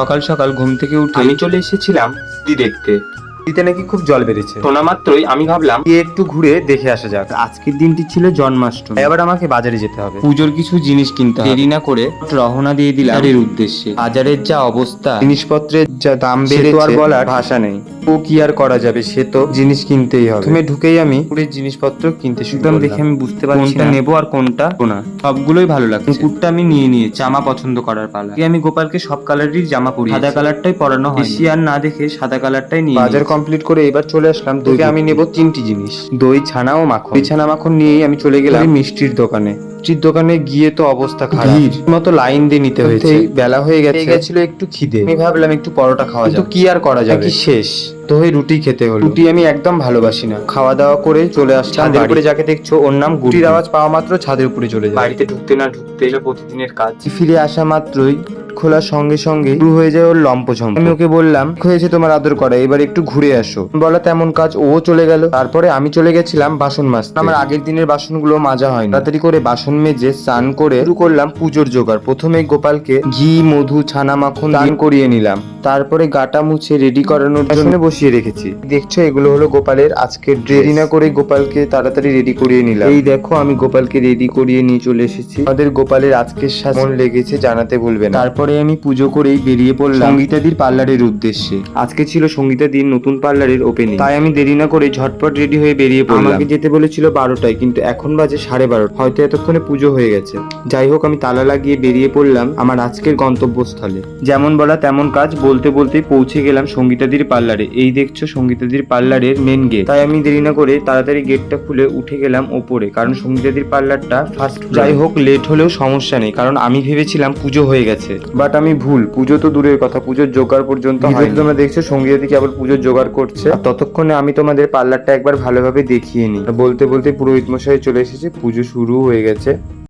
সকাল সকাল ঘুম থেকে উঠে আমি চলে এসেছিলাম নদী দেখতে। নদীতে নাকি খুব জল বেড়েছে। শোনা মাত্রই আমি ভাবলাম একটু ঘুরে দেখে আসা যাক। আজকের দিনটি ছিল জন্মাষ্টমী, এবার আমাকে বাজারে যেতে হবে, পুজোর কিছু জিনিস কিনতে হবে। দেরি না করে রওনা দিয়ে দিলাম বাজারের উদ্দেশ্যে। বাজারের যা অবস্থা, জিনিসপত্রের যা দাম বেড়েছে আর বলার ভাষা নেই। ও কি আর করা যাবে, সে তো জিনিস কিনতেই হবে। প্রথমে ঢুকেই আমি পুরো জিনিসপত্র কিনতে শুরু করলাম। দেখে আমি বুঝতে পারছি কোনটা নেবো আর কোনটা না। সবগুলোই ভালো লাগছে। কুকুরটা আমি নিয়ে জামা পছন্দ করার পালা। আমি গোপালকে সব কালারেরই জামা পরিয়ে, সাদা কালারটাই পরানো হয়, বেশি আর না দেখে সাদা কালারটাই নিয়ে বাজার কমপ্লিট করে এবার চলে আসলাম। দইকে আমি নেব 3টি জিনিস, দই, ছানা ও মাখন। এই ছানা মাখন নিয়েই আমি চলে গেলাম মিষ্টির দোকানে। মিষ্টির দোকানে গিয়ে তো অবস্থা খারাপ, মতো লাইন দিয়ে নিতে হয়েছে। বেলা হয়ে গেছিল, একটু খিদে। আমি ভাবলাম একটু পরোটা খাওয়া যাবে, কি আর করা যাবে, কি শেষ তো হয়ে রুটি খেতে হলো। রুটি আমি একদম ভালোবাসি না। খাওয়া দাওয়া করে চলে আসলাম ছাদের উপরে। যাকে দেখছো ওর নাম গুটির আওয়াজ পাওয়া মাত্র ছাদের উপরে চলে যায়। বাড়িতে ঢুকতে না ঢুকতে এটা প্রতিদিনের কাজ। ফিরে আসা মাত্রই খোলার সঙ্গে সঙ্গে শুরু হয়ে যায় ওর লম্পঝম্প। আমি ওকে বললাম হয়েছে তোমার আদর করা, এবার একটু ঘুরে আসো। বলা তেমন কাজ, ও চলে গেল। তারপরে আমি চলে গেছিলাম বাসন মাজতে। আমার আগের দিনের বাসনগুলো মাজা হয়নি। তাড়াতাড়ি করে বাসন মেজে স্নান করে শুরু করলাম পুজোর জোগাড়। প্রথমে গোপালকে ঘি, মধু, ছানা মাখন দান করিয়ে নিলাম। তারপরে গাটা মুছে রেডি করানোর জন্য বসিয়ে রেখেছি। দেখছো এগুলো হলো গোপালের আজকের ড্রেস। দেরি না করে গোপালকে তাড়াতাড়ি রেডি করিয়ে নিলাম। এই দেখো আমি গোপালকে রেডি করিয়ে নিয়ে চলে এসেছি। আমাদের গোপালের আজকের সাজ কেমন লেগেছে জানাতে ভুলবেন। তারপরে আমি পুজো করেই বেরিয়ে পড়লাম সঙ্গীতাদির পার্লারের উদ্দেশ্যে। আজকে ছিল সঙ্গীতাদির নতুন পার্লারের ওপেনিং, তাই আমি দেরি না করে ঝটপট রেডি হয়ে বেরিয়ে পড়লাম। আমাকে যেতে বলেছিল 12টায়, কিন্তু এখন বাজে 12:30। হয়তো এতক্ষণে পুজো হয়ে গেছে। যাই হোক আমি তালা লাগিয়ে বেরিয়ে পড়লাম আমার আজকের গন্তব্যস্থলে। যেমন বলা তেমন কাজ, বলতে বলতেই পৌঁছে গেলাম সঙ্গীতাদির পার্লারে। এই দেখছো সঙ্গীতাদির পার্লারের মেন গেট। তাই আমি দেরি না করে তাড়াতাড়ি গেটটা খুলে উঠে গেলাম ওপরে, কারণ সঙ্গীতাদির পার্লারটা ফার্স্ট। যাই হোক লেট হলেও সমস্যা নেই, কারণ আমি ভেবেছিলাম পুজো হয়ে গেছে, বাট আমি ভুল। পুজো তো দূরের কথা, পুজোর জোগাড় পর্যন্ত হয়নি। তোমরা দেখছো সঙ্গীতাদি কেবল পুজোর জোগাড় করছে, আর ততক্ষণে আমি তোমাদের পার্লারটা একবার ভালোভাবে দেখিয়ে নিই। বলতে বলতে পুরোহিত মশাই চলে এসেছে, পুজো শুরু হয়ে গেছে।